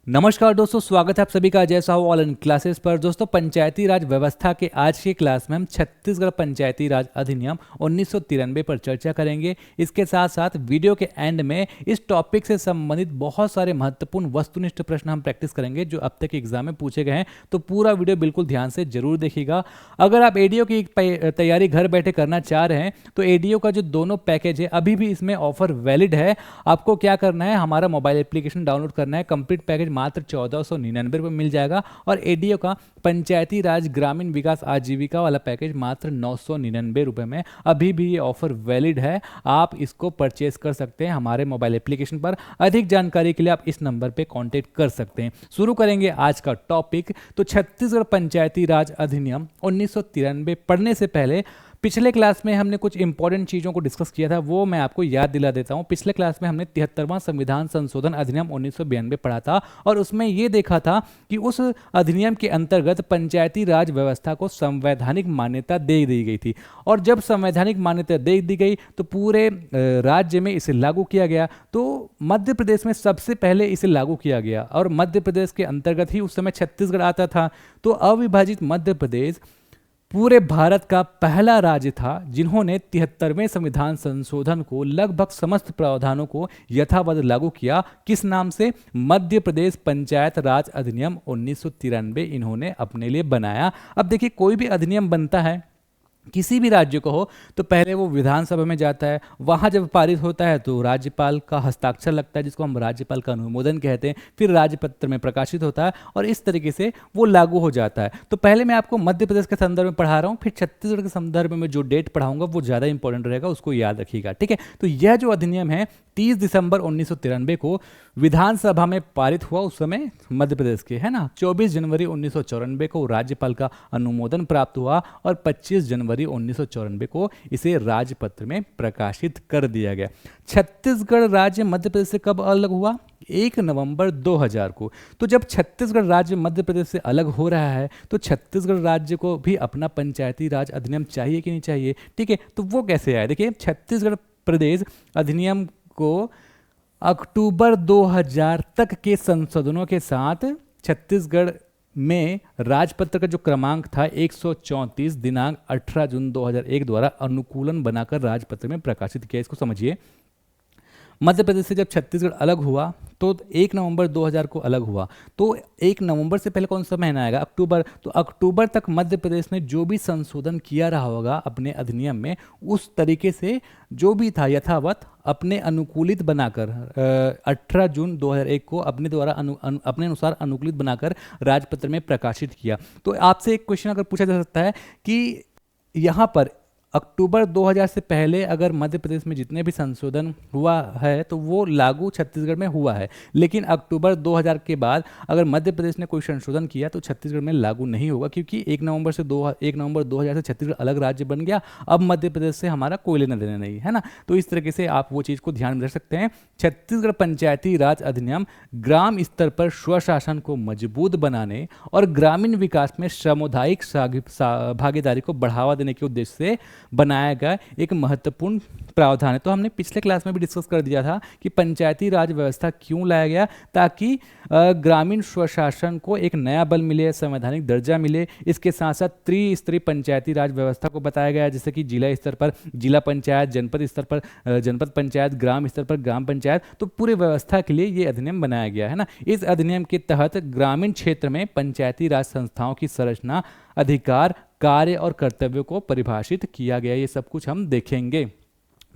नमस्कार दोस्तों, स्वागत है आप सभी का जैसा हो ऑल इन क्लासेस पर। दोस्तों, पंचायती राज व्यवस्था के आज की क्लास में हम छत्तीसगढ़ पंचायती राज अधिनियम 1993 पर चर्चा करेंगे। इसके साथ साथ वीडियो के एंड में इस टॉपिक से संबंधित बहुत सारे महत्वपूर्ण वस्तुनिष्ठ प्रश्न हम प्रैक्टिस करेंगे जो अब तक एग्जाम में पूछे गए हैं। तो पूरा वीडियो बिल्कुल ध्यान से जरूर देखिएगा। अगर आप एडीओ की तैयारी घर बैठे करना चाह रहे हैं तो एडीओ का जो दोनों पैकेज है अभी भी इसमें ऑफर वैलिड है। आपको क्या करना है, हमारा मोबाइल एप्लीकेशन डाउनलोड करना है। कंप्लीट पैकेज मात्र 1499 रुपये मिल जाएगा और एडीओ का पंचायती राज ग्रामीण विकास आजीविका वाला पैकेज मात्र 999 रुपये में अभी भी ये ऑफर वैलिड है। आप इसको परचेज कर सकते हैं हमारे मोबाइल एप्लीकेशन पर। अधिक जानकारी के लिए आप इस नंबर पे कांटेक्ट कर सकते हैं। शुरू करेंगे आज का टॉपिक। तो छत्तीसगढ़ पंचायती राज अधिनियम 1993 पढ़ने से पहले पिछले क्लास में हमने कुछ इंपॉर्टेंट चीज़ों को डिस्कस किया था, वो मैं आपको याद दिला देता हूं। पिछले क्लास में हमने 73वां संविधान संशोधन अधिनियम 1992 पढ़ा था और उसमें ये देखा था कि उस अधिनियम के अंतर्गत पंचायती राज व्यवस्था को संवैधानिक मान्यता दे दी गई थी। और जब संवैधानिक मान्यता दे दी गई तो पूरे राज्य में इसे लागू किया गया। तो मध्य प्रदेश में सबसे पहले इसे लागू किया गया और मध्य प्रदेश के अंतर्गत ही उस समय छत्तीसगढ़ आता था। तो अविभाजित मध्य प्रदेश पूरे भारत का पहला राज्य था जिन्होंने 73वें संविधान संशोधन को लगभग समस्त प्रावधानों को यथावत लागू किया। किस नाम से? मध्य प्रदेश पंचायत राज अधिनियम 1993 इन्होंने अपने लिए बनाया। अब देखिए, कोई भी अधिनियम बनता है किसी भी राज्य को हो तो पहले वो विधानसभा में जाता है। वहाँ जब पारित होता है तो राज्यपाल का हस्ताक्षर लगता है जिसको हम राज्यपाल का अनुमोदन कहते हैं। फिर राजपत्र में प्रकाशित होता है और इस तरीके से वो लागू हो जाता है। तो पहले मैं आपको मध्य प्रदेश के संदर्भ में पढ़ा रहा हूँ, फिर छत्तीसगढ़ के संदर्भ में जो डेट पढ़ाऊंगा वो ज़्यादा इंपॉर्टेंट रहेगा, उसको याद रखिएगा, ठीक है। तो यह जो अधिनियम है 30 दिसंबर 1993 को विधानसभा में पारित हुआ, उस समय मध्य प्रदेश के, है ना। 24 जनवरी 1994 को राज्यपाल का अनुमोदन प्राप्त हुआ और 25 जनवरी 1994 को इसे राजपत्र में प्रकाशित कर दिया गया। छत्तीसगढ़ राज्य मध्य प्रदेश से कब अलग हुआ? 1 नवंबर 2000 को। तो जब छत्तीसगढ़ राज्य मध्य प्रदेश से अलग हो रहा है तो छत्तीसगढ़ राज्य को भी अपना पंचायती राज अधिनियम चाहिए कि नहीं चाहिए, ठीक है। तो वो कैसे आया? देखिए, छत्तीसगढ़ प्रदेश अधिनियम को अक्टूबर 2000 तक के संशोधनों के साथ छत्तीसगढ़ में राजपत्र का जो क्रमांक था 134 दिनांक 18 जून 2001 द्वारा अनुकूलन बनाकर राजपत्र में प्रकाशित किया। इसको समझिए, मध्य प्रदेश से जब छत्तीसगढ़ अलग हुआ तो 1 नवंबर 2000 को अलग हुआ। तो 1 नवंबर से पहले कौन सा महीना आएगा? अक्टूबर। तो अक्टूबर तक मध्य प्रदेश ने जो भी संशोधन किया रहा होगा अपने अधिनियम में, उस तरीके से जो भी था यथावत अपने अनुकूलित बनाकर 18 जून 2001 को अपने द्वारा अपने अनुसार अनुकूलित बनाकर राजपत्र में प्रकाशित किया। तो आपसे एक क्वेश्चन अगर पूछा जा सकता है कि यहाँ पर अक्टूबर 2000 से पहले अगर मध्य प्रदेश में जितने भी संशोधन हुआ है तो वो लागू छत्तीसगढ़ में हुआ है, लेकिन अक्टूबर 2000 के बाद अगर मध्य प्रदेश ने कोई संशोधन किया तो छत्तीसगढ़ में लागू नहीं होगा, क्योंकि 1 नवंबर 2000 से छत्तीसगढ़ अलग राज्य बन गया। अब मध्य प्रदेश से हमारा कोई लेना देना नहीं है ना। तो इस तरीके से आप वो चीज़ को ध्यान में रख सकते हैं। छत्तीसगढ़ पंचायती राज अधिनियम ग्राम स्तर पर स्वशासन को मजबूत बनाने और ग्रामीण विकास में सामुदायिक भागीदारी को बढ़ावा देने के उद्देश्य से बनाया गया एक महत्वपूर्ण प्रावधान है। तो हमने पिछले क्लास में भी डिस्कस कर दिया था कि पंचायती राज व्यवस्था क्यों लाया गया, ताकि ग्रामीण स्वशासन को एक नया बल मिले, संवैधानिक दर्जा मिले। इसके साथ साथ त्रिस्तरीय पंचायती राज व्यवस्था को बताया गया, जैसे कि जिला स्तर पर जिला पंचायत, जनपद स्तर पर जनपद पंचायत, ग्राम स्तर पर ग्राम पंचायत। तो पूरी व्यवस्था के लिए ये अधिनियम बनाया गया है ना। इस अधिनियम के तहत ग्रामीण क्षेत्र में पंचायती राज संस्थाओं की संरचना, अधिकार, कार्य और कर्तव्यों को परिभाषित किया गया। ये सब कुछ हम देखेंगे।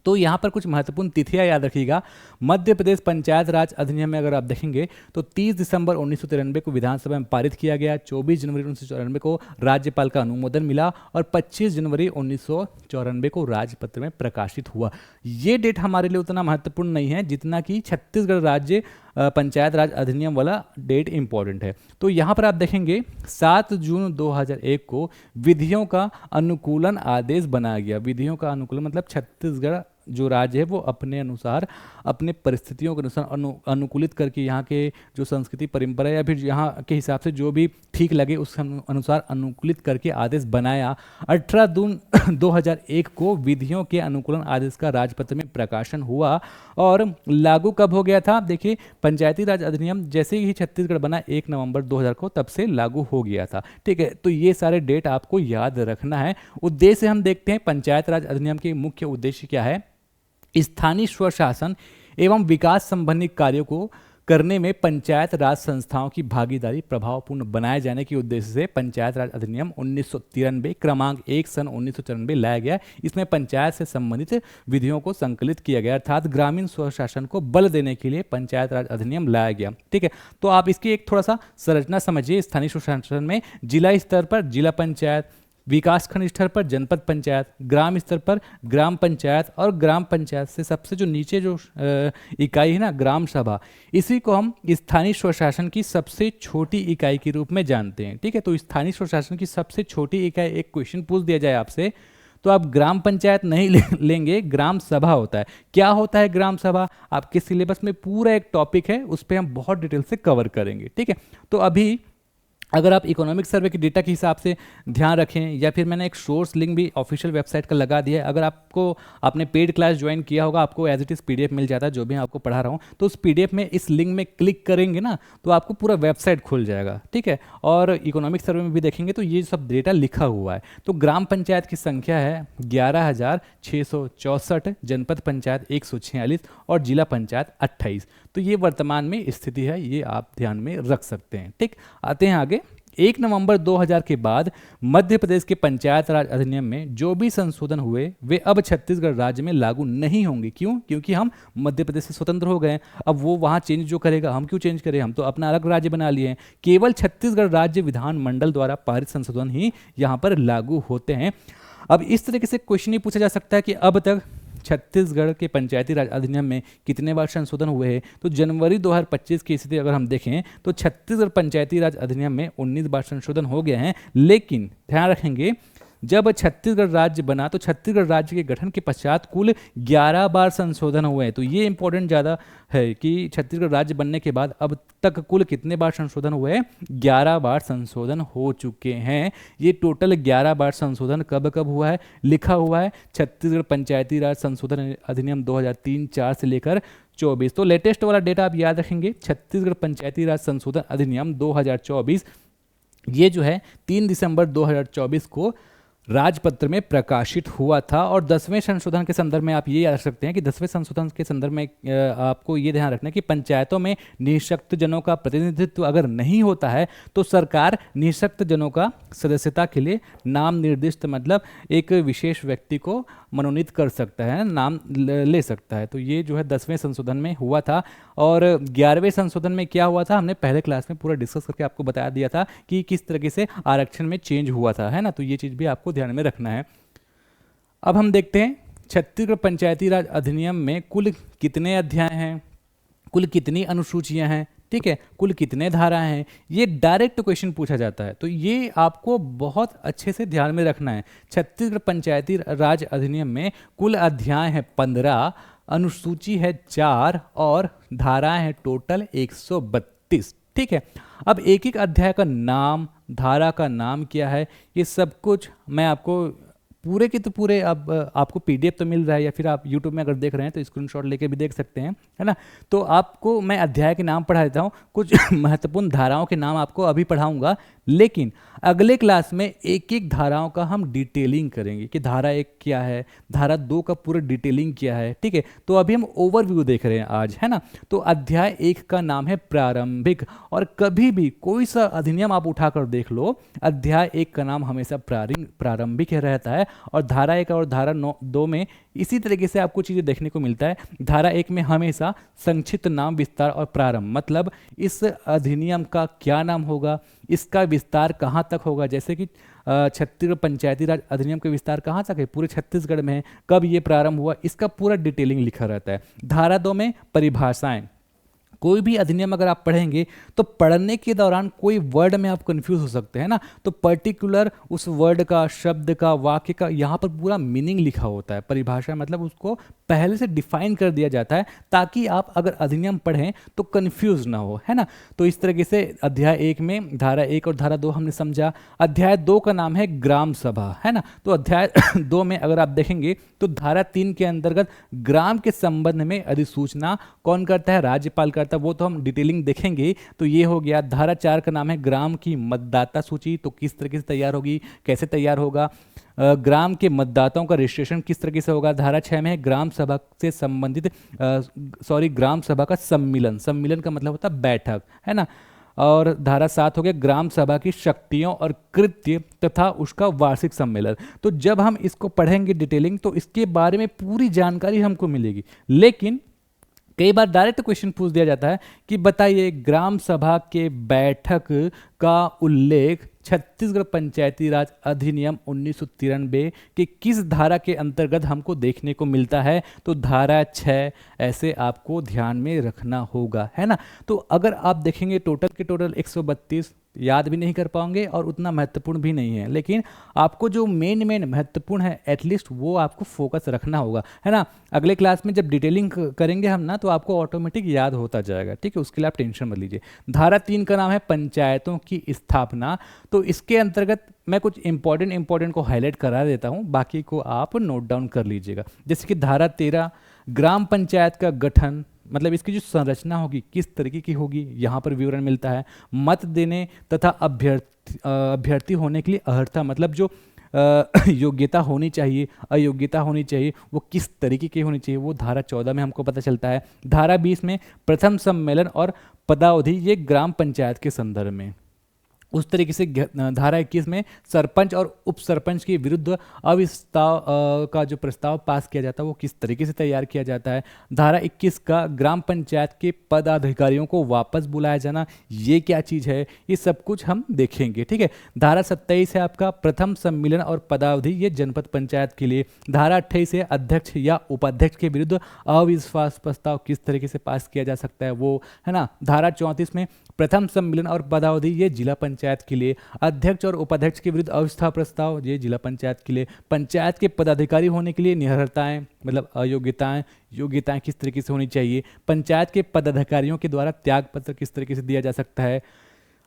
तो यहाँ पर कुछ महत्वपूर्ण तिथियां याद रखिएगा। मध्य प्रदेश पंचायत राज अधिनियम में अगर आप देखेंगे तो 30 दिसंबर 1993 को विधानसभा में पारित किया गया, 24 जनवरी 1994 को राज्यपाल का अनुमोदन मिला और 25 जनवरी 1994 को राजपत्र में प्रकाशित हुआ। ये डेट हमारे लिए उतना महत्वपूर्ण नहीं है जितना कि छत्तीसगढ़ राज्य पंचायत राज अधिनियम वाला डेट इंपॉर्टेंट है। तो यहाँ पर आप देखेंगे 7 जून 2001 को विधियों का अनुकूलन आदेश बनाया गया। विधियों का अनुकूलन मतलब छत्तीसगढ़ जो राज्य है वो अपने अनुसार अपने परिस्थितियों के अनुसार अनुकूलित करके यहाँ के जो संस्कृति परंपरा या फिर यहाँ के हिसाब से जो भी ठीक लगे उस अनुसार अनुकूलित करके आदेश बनाया। 18 जून 2001 को विधियों के अनुकूलन आदेश का राजपत्र में प्रकाशन हुआ और लागू कब हो गया था? देखिए, पंचायती राज अधिनियम जैसे ही छत्तीसगढ़ बना 1 नवंबर 2000 को, तब से लागू हो गया था। ठीक है, तो ये सारे डेट आपको याद रखना है। उद्देश्य हम देखते हैं, पंचायत राज अधिनियम के मुख्य उद्देश्य क्या है? स्थानीय स्वशासन एवं विकास संबंधी कार्यों को करने में पंचायत राज संस्थाओं की भागीदारी प्रभावपूर्ण बनाए जाने के उद्देश्य से पंचायत राज अधिनियम 1993 क्रमांक 1 सन 1994 लाया गया। इसमें पंचायत से संबंधित विधियों को संकलित किया गया, अर्थात ग्रामीण स्वशासन को बल देने के लिए पंचायत राज अधिनियम लाया गया। ठीक है, तो आप इसकी एक थोड़ा सा संरचना समझिए। स्थानीय स्वशासन में जिला स्तर पर जिला पंचायत, विकासखंड स्तर पर जनपद पंचायत, ग्राम स्तर पर ग्राम पंचायत और ग्राम पंचायत से सबसे जो नीचे जो इकाई है ना, ग्राम सभा, इसी को हम स्थानीय स्वशासन की सबसे छोटी इकाई के रूप में जानते हैं। ठीक है, तो स्थानीय स्वशासन की सबसे छोटी इकाई, एक क्वेश्चन पूछ दिया जाए आपसे तो आप ग्राम पंचायत नहीं लेंगे, ग्राम सभा होता है। क्या होता है ग्राम सभा? आपके सिलेबस में पूरा एक टॉपिक है, उस पर हम बहुत डिटेल से कवर करेंगे। ठीक है, तो अभी अगर आप इकोनॉमिक सर्वे के डेटा के हिसाब से ध्यान रखें, या फिर मैंने एक सोर्स लिंक भी ऑफिशियल वेबसाइट का लगा दिया है, अगर आपने पेड क्लास ज्वाइन किया होगा, आपको एज इट इज़ पीडीएफ मिल जाता है जो भी मैं आपको पढ़ा रहा हूँ, तो उस पीडीएफ में इस लिंक में क्लिक करेंगे ना तो आपको पूरा वेबसाइट खुल जाएगा। ठीक है, और इकोनॉमिक सर्वे में भी देखेंगे तो ये सब डेटा लिखा हुआ है। तो ग्राम पंचायत की संख्या है 11,664, जनपद पंचायत 146 और जिला पंचायत 28। तो ये वर्तमान में स्थिति है, ये आप ध्यान में रख सकते हैं। ठीक, आते हैं आगे। 1 नवंबर 2000 के बाद मध्य प्रदेश के पंचायत राज अधिनियम में जो भी संशोधन हुए वे अब छत्तीसगढ़ राज्य में लागू नहीं होंगे। क्यों? क्योंकि हम मध्य प्रदेश से स्वतंत्र हो गए। अब वो वहाँ चेंज जो करेगा, हम क्यों चेंज करें? हम तो अपना अलग राज्य बना लिए हैं। केवल छत्तीसगढ़ राज्य विधानमंडल द्वारा पारित संशोधन ही यहाँ पर लागू होते हैं। अब इस तरीके से क्वेश्चन ये पूछा जा सकता है कि अब तक छत्तीसगढ़ के पंचायती राज अधिनियम में कितने बार संशोधन हुए हैं? तो जनवरी 2025 की स्थिति अगर हम देखें तो छत्तीसगढ़ पंचायती राज अधिनियम में 19 बार संशोधन हो गए हैं। लेकिन ध्यान रखेंगे, जब छत्तीसगढ़ राज्य बना तो छत्तीसगढ़ राज्य के गठन के पश्चात कुल 11 बार संशोधन हुए हैं। तो ये इंपॉर्टेंट ज़्यादा है कि छत्तीसगढ़ राज्य बनने के बाद अब तक कुल कितने बार संशोधन हुए हैं? 11 बार संशोधन हो चुके हैं। ये टोटल 11 बार संशोधन कब कब हुआ है? लिखा हुआ है छत्तीसगढ़ पंचायती राज संशोधन अधिनियम 2003-4 से लेकर 24। तो लेटेस्ट वाला डेटा आप याद रखेंगे, छत्तीसगढ़ पंचायती राज संशोधन अधिनियम 2024 ये जो है 3 दिसंबर 2024 को राजपत्र में प्रकाशित हुआ था। और 10वें संशोधन के संदर्भ में आप ये याद रख सकते हैं कि 10वें संशोधन के संदर्भ में आपको ये ध्यान रखना है कि पंचायतों में निःशक्त जनों का प्रतिनिधित्व अगर नहीं होता है तो सरकार निःशक्त जनों का सदस्यता के लिए नाम निर्दिष्ट, मतलब एक विशेष व्यक्ति को मनोनीत कर सकता है, नाम ले सकता है। तो ये जो है 10वें संशोधन में हुआ था। और 11वें संशोधन में क्या हुआ था, हमने पहले क्लास में पूरा डिस्कस करके आपको बता दिया था कि किस तरीके से आरक्षण में चेंज हुआ था, है ना। तो ये चीज़ भी आपको ध्यान में रखना है। अब हम देखते हैं छत्तीसगढ़ पंचायती राज अधिनियम में कुल कितने अध्याय हैं, कुल कितनी अनुसूचियां हैं, ठीक है, कुल कितने धाराएं हैं। ये डायरेक्ट क्वेश्चन पूछा जाता है, तो ये आपको बहुत अच्छे से ध्यान में रखना है। छत्तीसगढ़ पंचायती राज अधिनियम में कुल अध्याय है 15, अनुसूची है 4 और धाराएं हैं टोटल 132। ठीक है, अब एक एक अध्याय का नाम, धारा का नाम क्या है, ये सब कुछ मैं आपको पूरे के तो पूरे, अब आपको पीडीएफ तो मिल रहा है या फिर आप यूट्यूब में अगर देख रहे हैं तो स्क्रीनशॉट लेके भी देख सकते हैं, है ना। तो आपको मैं अध्याय के नाम पढ़ा देता हूँ, कुछ महत्वपूर्ण धाराओं के नाम आपको अभी पढ़ाऊंगा, लेकिन अगले क्लास में एक एक धाराओं का हम डिटेलिंग करेंगे कि धारा 1 क्या है, धारा 2 का पूरा डिटेलिंग क्या है। ठीक है, तो अभी हम ओवरव्यू देख रहे हैं आज, है ना। तो अध्याय 1 का नाम है प्रारंभिक, और कभी भी कोई सा अधिनियम आप उठाकर देख लो, अध्याय 1 का नाम हमेशा प्रारंभिक रहता है। और धारा 1 और धारा 2 में इसी तरीके से आपको चीज़ें देखने को मिलता है। धारा 1 में हमेशा संक्षिप्त नाम, विस्तार और प्रारंभ, मतलब इस अधिनियम का क्या नाम होगा, इसका विस्तार कहाँ तक होगा। जैसे कि छत्तीसगढ़ पंचायती राज अधिनियम का विस्तार कहाँ तक है, पूरे छत्तीसगढ़ में है, कब ये प्रारंभ हुआ, इसका पूरा डिटेलिंग लिखा रहता है। धारा 2 में परिभाषाएं, कोई भी अधिनियम अगर आप पढ़ेंगे तो पढ़ने के दौरान कोई वर्ड में आप कंफ्यूज हो सकते हैं ना, तो पर्टिकुलर उस वर्ड का, शब्द का, वाक्य का यहाँ पर पूरा मीनिंग लिखा होता है, परिभाषा मतलब उसको पहले से डिफाइन कर दिया जाता है ताकि आप अगर अधिनियम पढ़ें तो कंफ्यूज ना हो, है ना। तो इस तरीके से अध्याय 1 में धारा 1 और धारा 2 हमने समझा। अध्याय 2 का नाम है ग्राम सभा, है ना। तो अध्याय 2 में अगर आप देखेंगे तो धारा 3 के अंतर्गत ग्राम के संबंध में अधिसूचना कौन करता है, राज्यपाल करता है, वो तो हम डिटेलिंग देखेंगे। तो ये हो गया। धारा 4 का नाम है ग्राम की मतदाता सूची, तो किस तरीके से तैयार होगी, कैसे तैयार होगा। ग्राम के मतदाताओं का रजिस्ट्रेशन किस तरीके से होगा। धारा 6 में है ग्राम सभा से संबंधित ग्राम सभा का सम्मिलन, सम्मिलन का मतलब होता है बैठक, है ना। और धारा 7 हो गया ग्राम सभा की शक्तियों और कृत्य तथा उसका वार्षिक सम्मेलन। तो जब हम इसको पढ़ेंगे डिटेलिंग तो इसके बारे में पूरी जानकारी हमको मिलेगी। लेकिन कई बार डायरेक्ट क्वेश्चन पूछ दिया जाता है कि बताइए ग्राम सभा के बैठक का उल्लेख छत्तीसगढ़ पंचायती राज अधिनियम 1993 के किस धारा के अंतर्गत हमको देखने को मिलता है। तो धारा 6 ऐसे आपको ध्यान में रखना होगा, है ना। तो अगर आप देखेंगे टोटल के टोटल 132 याद भी नहीं कर पाओगे और उतना महत्वपूर्ण भी नहीं है, लेकिन आपको जो मेन महत्वपूर्ण है एटलीस्ट वो आपको फोकस रखना होगा, है ना। अगले क्लास में जब डिटेलिंग करेंगे हम ना तो आपको ऑटोमेटिक याद होता जाएगा, ठीक है। उसके लिए आप टेंशन मत लीजिए। धारा 3 का नाम है पंचायतों की स्थापना। तो इसके अंतर्गत मैं कुछ इंपॉर्टेंट को हाईलाइट करा देता हूँ, बाकी को आप नोट डाउन कर लीजिएगा। जैसे कि धारा 13 ग्राम पंचायत का गठन, मतलब इसकी जो संरचना होगी किस तरीके की होगी, यहाँ पर विवरण मिलता है। मत देने तथा अभ्यर्थी होने के लिए अर्हता, मतलब जो योग्यता होनी चाहिए, अयोग्यता होनी चाहिए, वो किस तरीके की होनी चाहिए, वो धारा 14 में हमको पता चलता है। धारा 20 में प्रथम सम्मेलन और पदावधि, ये ग्राम पंचायत के संदर्भ में। उस तरीके से धारा 21 में सरपंच और उप सरपंच के विरुद्ध अविस्ताव का जो प्रस्ताव पास किया जाता है वो किस तरीके से तैयार किया जाता है। धारा 21 का ग्राम पंचायत के पदाधिकारियों को वापस बुलाया जाना, ये क्या चीज़ है, ये सब कुछ हम देखेंगे, ठीक है। धारा 27 है आपका प्रथम सम्मेलन और पदावधि, ये जनपद पंचायत के लिए। धारा 28 है अध्यक्ष या उपाध्यक्ष के विरुद्ध अविश्वास प्रस्ताव किस तरीके से पास किया जा सकता है वो, है ना। धारा 34 में प्रथम सम्मेलन और पदावधि, ये जिला पंचायत के लिए। अध्यक्ष और उपाध्यक्ष के विरुद्ध अविश्वास प्रस्ताव, ये जिला पंचायत के लिए। पंचायत के पदाधिकारी होने के लिए निरर्हताएं, मतलब अयोग्यताएं, योग्यताएं किस तरीके से होनी चाहिए। पंचायत के पदाधिकारियों के द्वारा त्याग पत्र किस तरीके से दिया जा सकता है।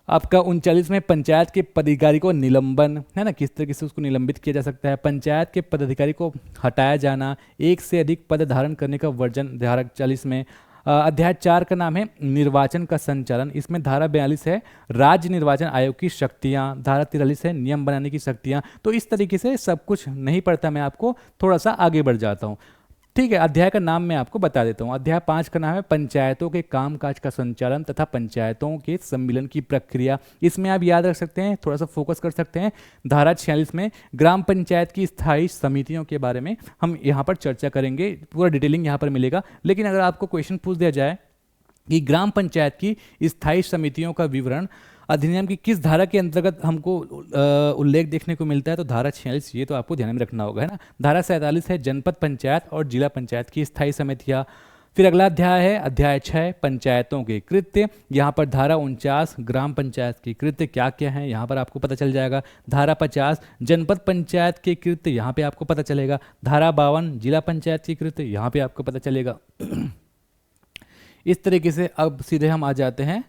आपका 39 में पंचायत के पदाधिकारी को निलंबन, है ना, किस तरीके से उसको निलंबित किया जा सकता है। पंचायत के पदाधिकारी को हटाया जाना, एक से अधिक पद धारण करने का वर्जन, धारा 40 में। अध्याय 4 का नाम है निर्वाचन का संचालन। इसमें धारा 42 है राज्य निर्वाचन आयोग की शक्तियां, धारा 43 है नियम बनाने की शक्तियां। तो इस तरीके से सब कुछ नहीं पढ़ता, मैं आपको थोड़ा सा आगे बढ़ जाता हूँ, ठीक है। अध्याय का नाम मैं आपको बता देता हूँ। अध्याय 5 का नाम है पंचायतों के कामकाज का संचालन तथा पंचायतों के सम्मिलन की प्रक्रिया। इसमें आप याद रख सकते हैं, थोड़ा सा फोकस कर सकते हैं। धारा 46 में ग्राम पंचायत की स्थायी समितियों के बारे में हम यहाँ पर चर्चा करेंगे, पूरा डिटेलिंग यहाँ पर मिलेगा। लेकिन अगर आपको क्वेश्चन पूछ दिया जाए कि ग्राम पंचायत की स्थायी समितियों का विवरण अधिनियम की किस धारा के अंतर्गत हमको उल्लेख देखने को मिलता है, तो धारा 46, ये तो आपको ध्यान में रखना होगा, है ना। धारा 47 है जनपद पंचायत और जिला पंचायत की स्थायी समितियाँ। फिर अगला अध्याय है अध्याय 6 पंचायतों के कृत्य। यहाँ पर धारा 49 ग्राम पंचायत के कृत्य क्या क्या हैं यहाँ पर आपको पता चल जाएगा। धारा 50 जनपद पंचायत के कृत्य, यहाँ पे आपको पता चलेगा। धारा 52 जिला पंचायत के कृत्य, यहाँ पे आपको पता चलेगा। इस तरीके से अब सीधे हम आ जाते हैं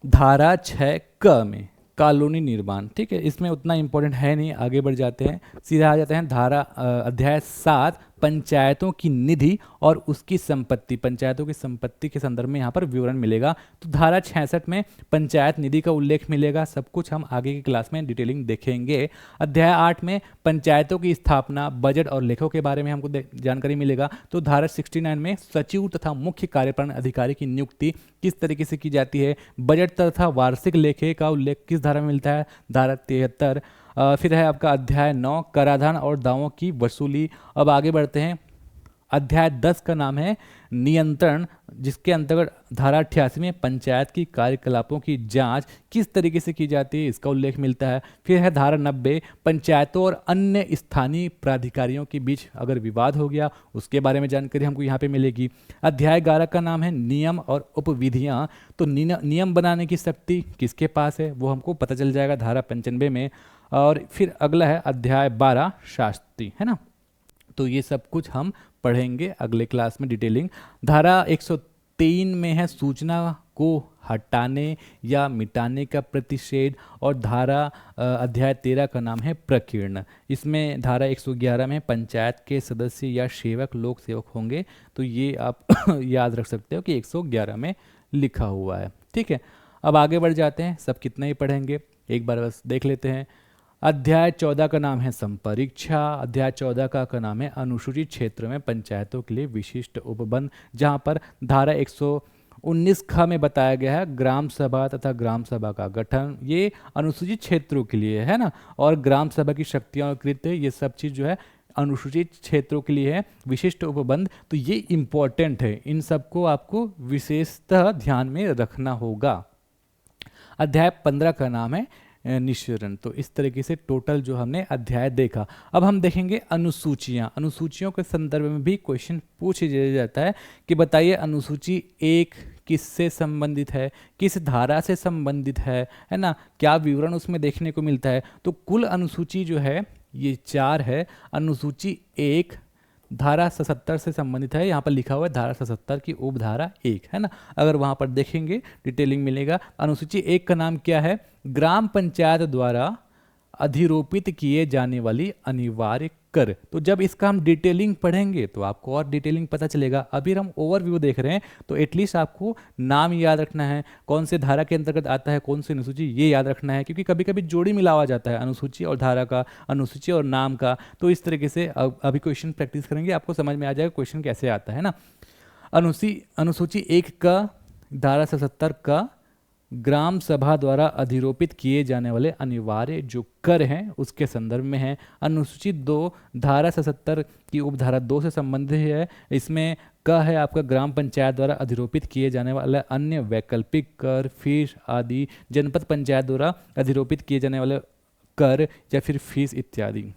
धारा 6 क में, कॉलोनी निर्माण, ठीक है। इसमें उतना इंपॉर्टेंट है नहीं, आगे बढ़ जाते हैं, सीधा आ जाते हैं धारा अध्याय 7 पंचायतों की निधि और उसकी संपत्ति। पंचायतों की संपत्ति के संदर्भ में यहाँ पर विवरण मिलेगा। तो धारा 66 में पंचायत निधि का उल्लेख मिलेगा। सब कुछ हम आगे की क्लास में डिटेलिंग देखेंगे। अध्याय 8 में पंचायतों की स्थापना, बजट और लेखों के बारे में हमको जानकारी मिलेगा। तो धारा 69 में सचिव तथा मुख्य कार्यपालन अधिकारी की नियुक्ति किस तरीके से की जाती है। बजट तथा वार्षिक लेखे का उल्लेख किस धारा में मिलता है, धारा 73। फिर है आपका अध्याय 9 कराधान और दावों की वसूली। अब आगे बढ़ते हैं अध्याय 10 का नाम है नियंत्रण, जिसके अंतर्गत धारा 88 में पंचायत की कार्यकलापों की जांच किस तरीके से की जाती है इसका उल्लेख मिलता है। फिर है धारा 90, पंचायतों और अन्य स्थानीय प्राधिकारियों के बीच अगर विवाद हो गया उसके बारे में जानकारी हमको यहाँ पे मिलेगी। अध्याय 11 का नाम है नियम और उपविधियाँ, तो नियम बनाने की शक्ति किसके पास है वो हमको पता चल जाएगा धारा 95 में। और फिर अगला है अध्याय 12 शास्त्री, है ना। तो ये सब कुछ हम पढ़ेंगे अगले क्लास में डिटेलिंग। धारा 103 में है सूचना को हटाने या मिटाने का प्रतिषेध, और धारा अध्याय 13 का नाम है प्रकीर्ण। इसमें धारा 111 में पंचायत के सदस्य या सेवक लोक सेवक होंगे, तो ये आप याद रख सकते हो कि 111 में लिखा हुआ है। ठीक है, अब आगे बढ़ जाते हैं, सब कितना ही पढ़ेंगे एक बार बस देख लेते हैं। अध्याय 14 का नाम है संपरीक्षा। अध्याय 14 का नाम है अनुसूचित क्षेत्र में पंचायतों के लिए विशिष्ट उपबंध, जहां पर धारा 119 ख में बताया गया है ग्राम सभा तथा ग्राम सभा का गठन, ये अनुसूचित क्षेत्रों के लिए है ना। और ग्राम सभा की शक्तियां और कृत्य, ये सब चीज़ जो है अनुसूचित क्षेत्रों के लिए है। विशिष्ट उपबंध, तो ये इम्पोर्टेंट है, इन सबको आपको विशेषतः ध्यान में रखना होगा। अध्याय 15 का नाम है निश्चरण। तो इस तरीके से टोटल जो हमने अध्याय देखा। अब हम देखेंगे अनुसूचियाँ। अनुसूचियों के संदर्भ में भी क्वेश्चन पूछ दिया जाता है कि बताइए अनुसूची 1 किससे संबंधित है, किस धारा से संबंधित है ना, क्या विवरण उसमें देखने को मिलता है। तो कुल अनुसूची जो है ये 4 है। अनुसूची 1 धारा 77 से संबंधित है, यहाँ पर लिखा हुआ है धारा 77 की उपधारा 1, है ना। अगर वहाँ पर देखेंगे डिटेलिंग मिलेगा। अनुसूची 1 का नाम क्या है, ग्राम पंचायत द्वारा अधिरोपित किए जाने वाली अनिवार्य कर। तो जब इसका हम डिटेलिंग पढ़ेंगे तो आपको और डिटेलिंग पता चलेगा। अभी हम ओवरव्यू देख रहे हैं, तो एटलीस्ट आपको नाम याद रखना है, कौन से धारा के अंतर्गत आता है, कौन सी अनुसूची, ये याद रखना है, क्योंकि कभी कभी जोड़ी मिलावा जाता है अनुसूची और धारा का, अनुसूची और नाम का। तो इस तरीके से अभी क्वेश्चन प्रैक्टिस करेंगे, आपको समझ में आ जाएगा क्वेश्चन कैसे आता है ना। अनुसूची 1 का धारा 77 का ग्राम सभा द्वारा अधिरोपित किए जाने वाले अनिवार्य जो कर हैं उसके संदर्भ में है। अनुसूची 2 धारा 77 की उपधारा 2 से संबंधित है। इसमें क है आपका ग्राम पंचायत द्वारा अधिरोपित किए जाने वाले अन्य वैकल्पिक कर, फीस आदि, जनपद पंचायत द्वारा अधिरोपित किए जाने वाले कर या फिर फीस इत्यादि।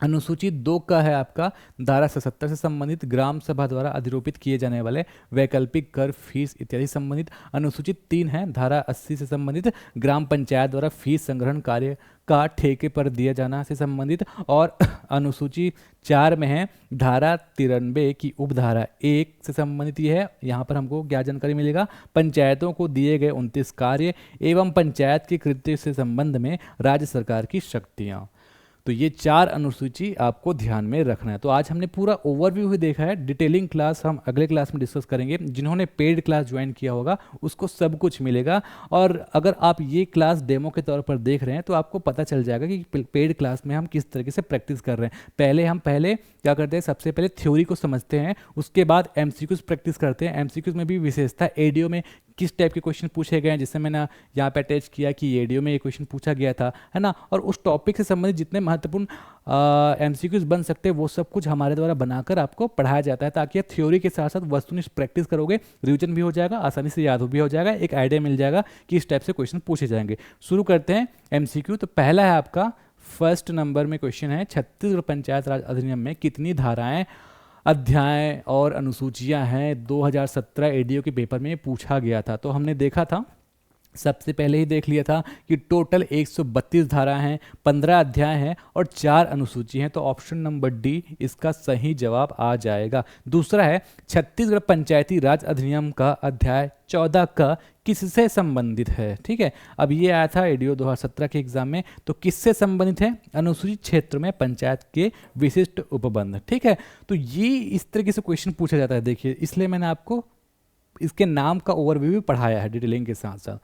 अनुसूची 2 का है आपका धारा 77 से संबंधित ग्राम सभा द्वारा अधिरोपित किए जाने वाले वैकल्पिक कर, फीस इत्यादि संबंधित। अनुसूची 3 है धारा 80 से संबंधित ग्राम पंचायत द्वारा फीस संग्रहण कार्य का ठेके पर दिया जाना से संबंधित। और अनुसूची 4 में है धारा 93 की उपधारा 1 से संबंधित। ये है, यहाँ पर हमको क्या जानकारी मिलेगा, पंचायतों को दिए गए 29 कार्य एवं पंचायत के कृत्य से संबंध में राज्य सरकार की शक्तियाँ। तो ये 4 अनुसूची आपको ध्यान में रखना है। तो आज हमने पूरा ओवरव्यू ही देखा है। डिटेलिंग क्लास हम अगले क्लास में डिस्कस करेंगे। जिन्होंने पेड क्लास ज्वाइन किया होगा उसको सब कुछ मिलेगा, और अगर आप ये क्लास डेमो के तौर पर देख रहे हैं तो आपको पता चल जाएगा कि पेड क्लास में हम किस तरीके से प्रैक्टिस कर रहे हैं। पहले क्या करते हैं, सबसे पहले थ्योरी को समझते हैं, उसके बाद एमसीक्यूज प्रैक्टिस करते हैं। एमसीक्यूज में भी विशेषता एडीओ में किस टाइप के क्वेश्चन पूछे गए हैं, जिससे मैंने यहाँ पे अटैच किया कि एडीओ में ये क्वेश्चन पूछा गया था, है ना। और उस टॉपिक से संबंधित जितने महत्वपूर्ण एमसीक्यूज बन सकते हैं वो सब कुछ हमारे द्वारा बनाकर आपको पढ़ाया जाता है, ताकि आप थ्योरी के साथ साथ वस्तुनिष्ठ प्रैक्टिस करोगे, रिविजन भी हो जाएगा, आसानी से याद भी हो जाएगा, एक आइडिया मिल जाएगा कि इस टाइप से क्वेश्चन पूछे जाएंगे। शुरू करते हैं एमसीक्यू। तो पहला है आपका फर्स्ट नंबर में क्वेश्चन है, छत्तीसगढ़ पंचायत राज अधिनियम में कितनी धाराएं, अध्याय और अनुसूचियां हैं। 2017 एडीओ के पेपर में पूछा गया था। तो हमने देखा था, सबसे पहले ही देख लिया था कि टोटल 132 धारा हैं, 15 अध्याय हैं और 4 अनुसूची हैं। तो ऑप्शन नंबर डी इसका सही जवाब आ जाएगा। दूसरा है छत्तीसगढ़ पंचायती राज अधिनियम का अध्याय 14 का किससे संबंधित है। ठीक है, अब ये आया था एडीओ 2017 के एग्जाम में। तो किससे संबंधित है, अनुसूचित क्षेत्र में पंचायत के विशिष्ट उपबंध। ठीक है, तो ये इस तरीके से क्वेश्चन पूछा जाता है। देखिए, इसलिए मैंने आपको इसके नाम का ओवरव्यू भी पढ़ाया है डिटेलिंग के साथ साथ।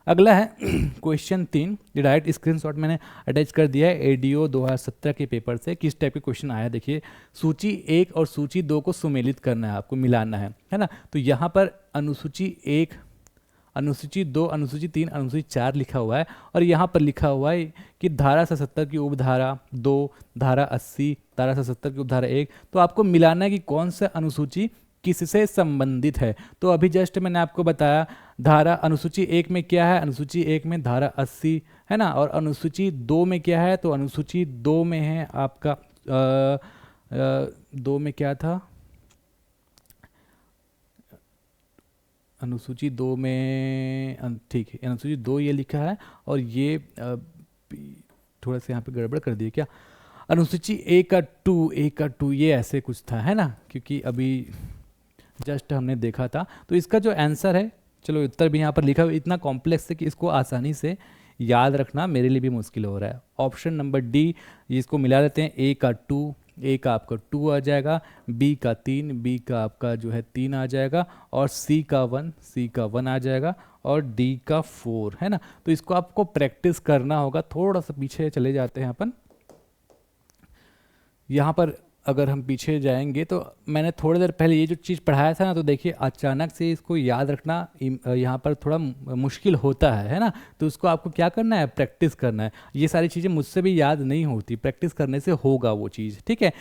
अगला है क्वेश्चन 3, डायरेक्ट स्क्रीनशॉट मैंने अटैच कर दिया है एडीओ 2017 के पेपर से। किस टाइप के क्वेश्चन आया देखिए, सूची 1 और सूची 2 को सुमेलित करना है, आपको मिलाना है ना। तो यहाँ पर अनुसूची 1 अनुसूची 2, अनुसूची 3, अनुसूची 4 लिखा हुआ है, और यहाँ पर लिखा हुआ है कि धारा 77 की उपधारा 2, धारा 80, धारा 77 की उपधारा 1। तो आपको मिलाना है कि कौन सा अनुसूची किससे संबंधित है। तो अभी जस्ट मैंने आपको बताया धारा अनुसूची 1 में क्या है, अनुसूची 1 में धारा 80 है ना, और अनुसूची 2 में क्या है, तो अनुसूची 2 में है आपका 2 में क्या था, अनुसूची 2 में ठीक है, अनुसूची 2 ये लिखा है, और ये थोड़ा सा यहाँ पे गड़बड़ कर दिया क्या, अनुसूची ए का 2 ये ऐसे कुछ था है ना, क्योंकि अभी जस्ट हमने देखा था। तो इसका जो आंसर है, चलो उत्तर भी यहाँ पर लिखा हुआ, इतना कॉम्प्लेक्स है कि इसको आसानी से याद रखना मेरे लिए भी मुश्किल हो रहा है। ऑप्शन नंबर डी, इसको मिला लेते हैं, ए का 2, ए का आपका 2 आ जाएगा, बी का 3, बी का आपका जो है 3 आ जाएगा, और सी का 1 आ जाएगा, और डी का 4 है ना। तो इसको आपको प्रैक्टिस करना होगा। थोड़ा सा पीछे चले जाते हैं अपन, यहाँ पर अगर हम पीछे जाएंगे तो मैंने थोड़ी देर पहले ये जो चीज़ पढ़ाया था ना, तो देखिए अचानक से इसको याद रखना यहाँ पर थोड़ा मुश्किल होता है ना। तो उसको आपको क्या करना है, प्रैक्टिस करना है। ये सारी चीज़ें मुझसे भी याद नहीं होती, प्रैक्टिस करने से होगा वो चीज़, ठीक है।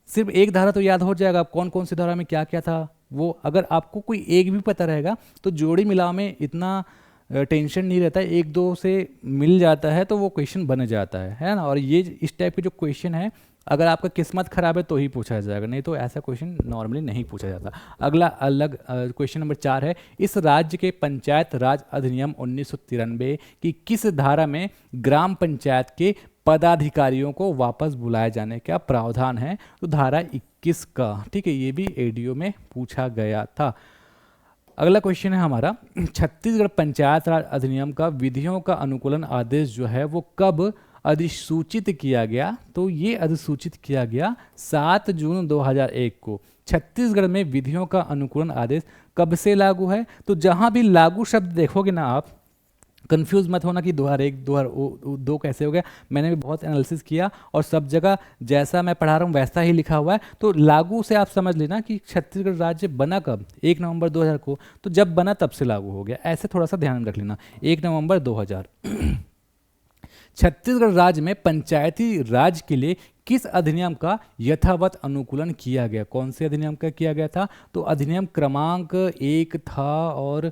सिर्फ एक धारा तो याद हो जाएगा, कौन कौन सी धारा में क्या क्या था वो। अगर आपको कोई एक भी पता रहेगा तो जोड़ी मिलाव में इतना टेंशन नहीं रहता है, 1-2 से मिल जाता है तो वो क्वेश्चन बन जाता है ना। और ये इस टाइप के जो क्वेश्चन है, अगर आपका किस्मत खराब है तो ही पूछा जाएगा, नहीं तो ऐसा क्वेश्चन नॉर्मली नहीं पूछा जाता। अगला अलग क्वेश्चन नंबर 4 है, इस राज्य के पंचायत राज अधिनियम 1993 की किस धारा में ग्राम पंचायत के पदाधिकारियों को वापस बुलाए जाने का प्रावधान है। तो धारा 21 का, ठीक है, ये भी एडीओ में पूछा गया था। अगला क्वेश्चन है हमारा, छत्तीसगढ़ पंचायत राज अधिनियम का विधियों का अनुकूलन आदेश जो है वो कब अधिसूचित किया गया। तो ये अधिसूचित किया गया 7 जून 2001 को। छत्तीसगढ़ में विधियों का अनुकूलन आदेश कब से लागू है। तो जहां भी लागू शब्द देखोगे ना आप, कंफ्यूज मत होना कि 2001 2002 कैसे हो गया। मैंने भी बहुत एनालिसिस किया और सब जगह जैसा मैं पढ़ा रहा हूँ वैसा ही लिखा हुआ है। तो लागू से आप समझ लेना कि छत्तीसगढ़ राज्य बना कब, 1 नवंबर 2000 को। तो जब बना तब से लागू हो गया, ऐसे थोड़ा सा ध्यान रख लेना, 1 नवंबर 2000। छत्तीसगढ़ राज्य में पंचायती राज के लिए किस अधिनियम का यथावत अनुकूलन किया गया। कौन से अधिनियम का किया गया था। तो अधिनियम क्रमांक 1 था, और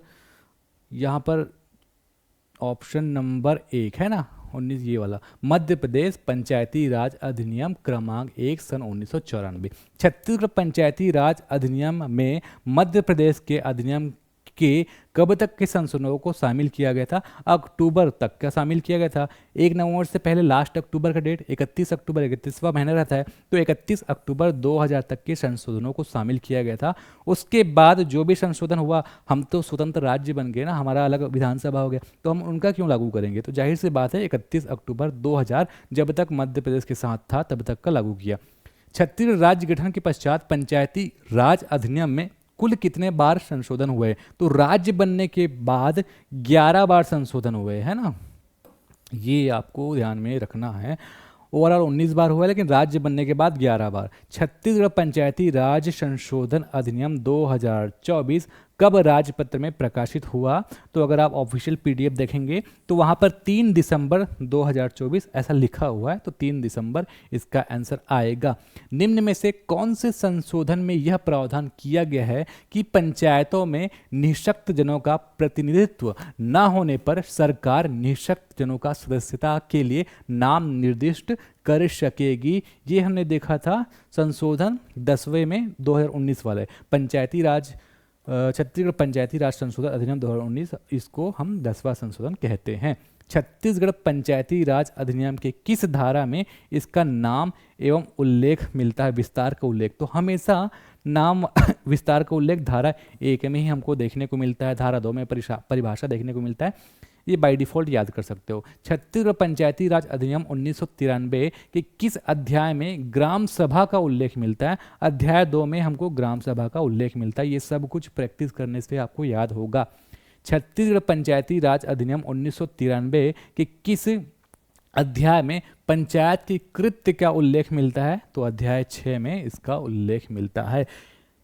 यहाँ पर ऑप्शन नंबर 1 है ना, 19 ये वाला, मध्य प्रदेश पंचायती राज अधिनियम क्रमांक 1 सन 1994। छत्तीसगढ़ पंचायती राज अधिनियम में मध्य प्रदेश के अधिनियम के कब तक के संशोधनों को शामिल किया गया था। अक्टूबर तक का शामिल किया गया था। 1 नवंबर से पहले लास्ट अक्टूबर का डेट 31 अक्टूबर, 31वां महीना रहता है, तो 31 अक्टूबर 2000 तक के संशोधनों को शामिल किया गया था। उसके बाद जो भी संशोधन हुआ, हम तो स्वतंत्र राज्य बन गए ना, हमारा अलग विधानसभा हो गया, तो हम उनका क्यों लागू करेंगे। तो जाहिर सी बात है 31 अक्टूबर 2000 जब तक मध्य प्रदेश के साथ था तब तक का लागू किया। छत्तीसगढ़ राज्य गठन के पश्चात पंचायती राज अधिनियम में कुल कितने बार संशोधन हुए। तो राज्य बनने के बाद 11 बार संशोधन हुए, है ना, ये आपको ध्यान में रखना है। ओवरऑल 19 बार हुआ है, लेकिन राज्य बनने के बाद 11 बार। छत्तीसगढ़ पंचायती राज संशोधन अधिनियम 2024 कब राजपत्र में प्रकाशित हुआ। तो अगर आप ऑफिशियल पीडीएफ देखेंगे तो वहां पर 3 दिसंबर 2024 ऐसा लिखा हुआ है, तो 3 दिसंबर इसका आंसर आएगा। निम्न में से कौन से संशोधन में यह प्रावधान किया गया है कि पंचायतों में निःशक्त जनों का प्रतिनिधित्व न होने पर सरकार निःशक्त जनों का सदस्यता के लिए नाम निर्दिष्ट कर सकेगी। ये हमने देखा था संशोधन 10वें में 2019 वाले पंचायती राज, छत्तीसगढ़ पंचायती राज संशोधन अधिनियम 2019, इसको हम 10वां संशोधन कहते हैं। छत्तीसगढ़ पंचायती राज अधिनियम के किस धारा में इसका नाम एवं उल्लेख मिलता है, विस्तार का उल्लेख। तो हमेशा नाम विस्तार का उल्लेख धारा 1 में ही हमको देखने को मिलता है, धारा 2 में परिभाषा देखने को मिलता है, ये बाय डिफॉल्ट याद कर सकते हो। छत्तीसगढ़ पंचायती राज अधिनियम 1993 के किस अध्याय में ग्राम सभा का उल्लेख मिलता है। अध्याय 2 में हमको ग्राम सभा का उल्लेख मिलता है। ये सब कुछ प्रैक्टिस करने से आपको याद होगा। छत्तीसगढ़ पंचायती राज अधिनियम 1993 के किस अध्याय में पंचायत के कृत्य का उल्लेख मिलता है। तो अध्याय 6 में इसका उल्लेख मिलता है।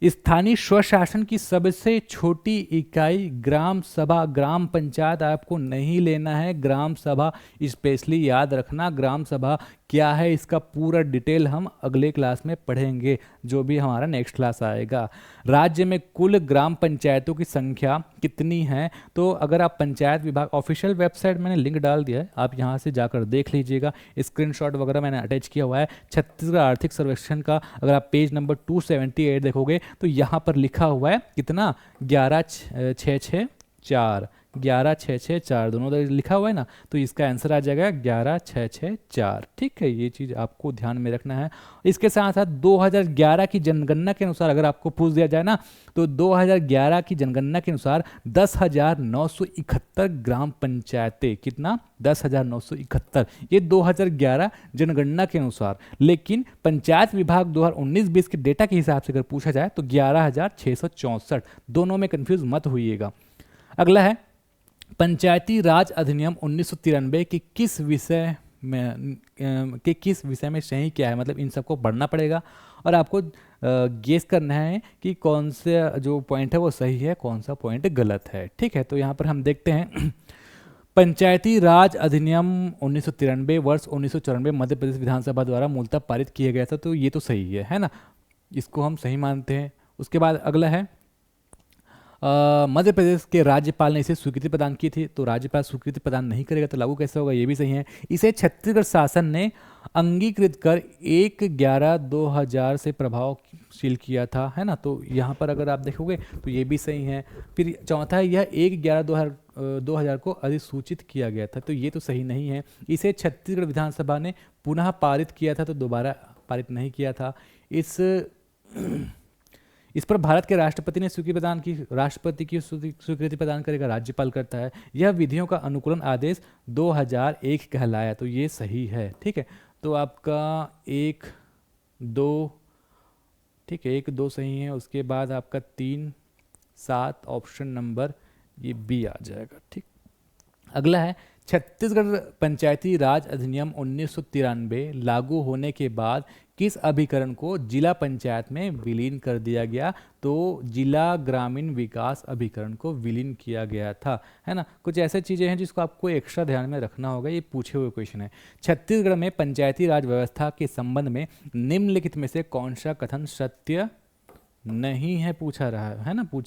स्थानीय स्वशासन की सबसे छोटी इकाई ग्राम सभा, ग्राम पंचायत आपको नहीं लेना है, ग्राम सभा स्पेशली याद रखना। ग्राम सभा क्या है इसका पूरा डिटेल हम अगले क्लास में पढ़ेंगे, जो भी हमारा नेक्स्ट क्लास आएगा। राज्य में कुल ग्राम पंचायतों की संख्या कितनी है? तो अगर आप पंचायत विभाग ऑफिशियल वेबसाइट मैंने लिंक डाल दिया है, आप यहाँ से जाकर देख लीजिएगा, स्क्रीनशॉट वगैरह मैंने अटैच किया हुआ है। छत्तीसगढ़ आर्थिक सर्वेक्षण का अगर आप पेज नंबर 278 देखोगे तो यहाँ पर लिखा हुआ है कितना, 11,664, 11,664 दोनों लिखा हुआ है ना, तो इसका आंसर आ जाएगा 11,664। ठीक है, ये चीज़ आपको ध्यान में रखना है। इसके साथ साथ 2011 की जनगणना के अनुसार अगर आपको पूछ दिया जाए ना, तो 2011 की जनगणना के अनुसार 10,971 ग्राम पंचायतें, कितना, 10,971, ये 2011 जनगणना के अनुसार। लेकिन पंचायत विभाग 2019-20 के डेटा के हिसाब से अगर पूछा जाए तो 11,664, दोनों में कंफ्यूज मत होइएगा। अगला है पंचायती राज अधिनियम 1993 के किस विषय में सही क्या है, मतलब इन सबको पढ़ना पड़ेगा और आपको गेस करना है कि कौन सा जो पॉइंट है वो सही है, कौन सा पॉइंट गलत है। ठीक है, तो यहाँ पर हम देखते हैं पंचायती राज अधिनियम 1993 वर्ष 1994 मध्य प्रदेश विधानसभा द्वारा मूलतः पारित किया गया था, तो ये तो सही है ना, इसको हम सही मानते हैं। उसके बाद अगला है मध्य प्रदेश के राज्यपाल ने इसे स्वीकृति प्रदान की थी, तो राज्यपाल स्वीकृति प्रदान नहीं करेगा तो लागू कैसे होगा, ये भी सही है। इसे छत्तीसगढ़ शासन ने अंगीकृत कर 1/11/2000 से प्रभावशील किया था, है ना, तो यहाँ पर अगर आप देखोगे तो ये भी सही है। फिर चौथा है यह 1/11/2000 को अधिसूचित किया गया था, तो ये तो सही नहीं है। इसे छत्तीसगढ़ विधानसभा ने पुनः पारित किया था, तो दोबारा पारित नहीं किया था। इस पर भारत के राष्ट्रपति ने स्वीकृति प्रदान की, राष्ट्रपति की स्वीकृति प्रदान करेगा, राज्यपाल करता है। यह विधियों का अनुकूलन आदेश 2001 कहलाया, तो ये सही है। ठीक है, तो आपका 1, 2, ठीक है, 1, 2 सही है। उसके बाद आपका 3, 7 ऑप्शन नंबर ये बी आ जाएगा। ठीक, अगला है छत्तीसगढ़ पंचायती राज अधिनियम 1993 लागू होने के बाद किस अभिकरण को जिला पंचायत में विलीन कर दिया गया? तो जिला ग्रामीण विकास अभिकरण को विलीन किया गया था, है ना। कुछ ऐसे चीज़ें हैं जिसको आपको एक्स्ट्रा ध्यान में रखना होगा, ये पूछे हुए क्वेश्चन है। छत्तीसगढ़ में पंचायती राज व्यवस्था के संबंध में निम्नलिखित में से कौन सा कथन सत्य नहीं है, पूछ रहा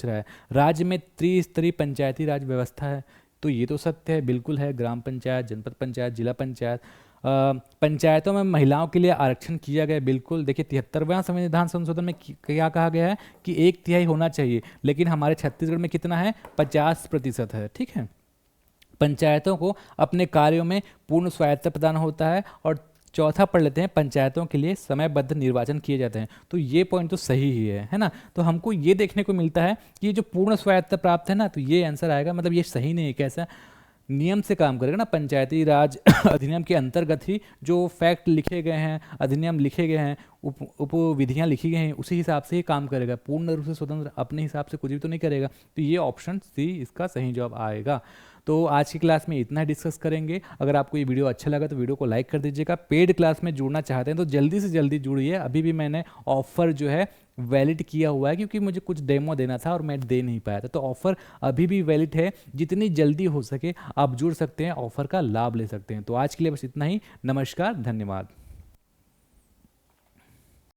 है। राज्य में त्रिस्तरीय पंचायती राज व्यवस्था है, तो ये तो सत्य है, बिल्कुल है। ग्राम पंचायत, जनपद पंचायत, जिला पंचायत। पंचायतों में महिलाओं के लिए आरक्षण किया गया, बिल्कुल। देखिए 73वां संविधान संशोधन में क्या कहा गया है कि 1/3 होना चाहिए, लेकिन हमारे छत्तीसगढ़ में कितना है, 50% है। ठीक है, पंचायतों को अपने कार्यों में पूर्ण स्वायत्तता प्रदान होता है। और चौथा पढ़ लेते हैं, पंचायतों के लिए समयबद्ध निर्वाचन किए जाते हैं, तो ये पॉइंट तो सही ही है ना। तो हमको ये देखने को मिलता है कि ये जो पूर्ण स्वायत्तता प्राप्त है ना, तो ये आंसर आएगा, मतलब ये सही नहीं है। कैसा नियम से काम करेगा ना, पंचायती राज अधिनियम के अंतर्गत ही जो फैक्ट लिखे गए हैं, अधिनियम लिखे गए हैं, उप विधियाँ लिखी गई हैं, उसी हिसाब से ही काम करेगा। पूर्ण रूप से स्वतंत्र अपने हिसाब से कुछ भी तो नहीं करेगा, तो ये ऑप्शन सी इसका सही जवाब आएगा। तो आज की क्लास में इतना ही डिस्कस करेंगे। अगर आपको ये वीडियो अच्छा लगा तो वीडियो को लाइक कर दीजिएगा। पेड क्लास में जुड़ना चाहते हैं तो जल्दी से जल्दी जुड़िए। अभी भी मैंने ऑफर जो है वैलिड किया हुआ है, क्योंकि मुझे कुछ डेमो देना था और मैं दे नहीं पाया था, तो ऑफर अभी भी वैलिड है। जितनी जल्दी हो सके आप जुड़ सकते हैं, ऑफर का लाभ ले सकते हैं। तो आज के लिए बस इतना ही। नमस्कार, धन्यवाद।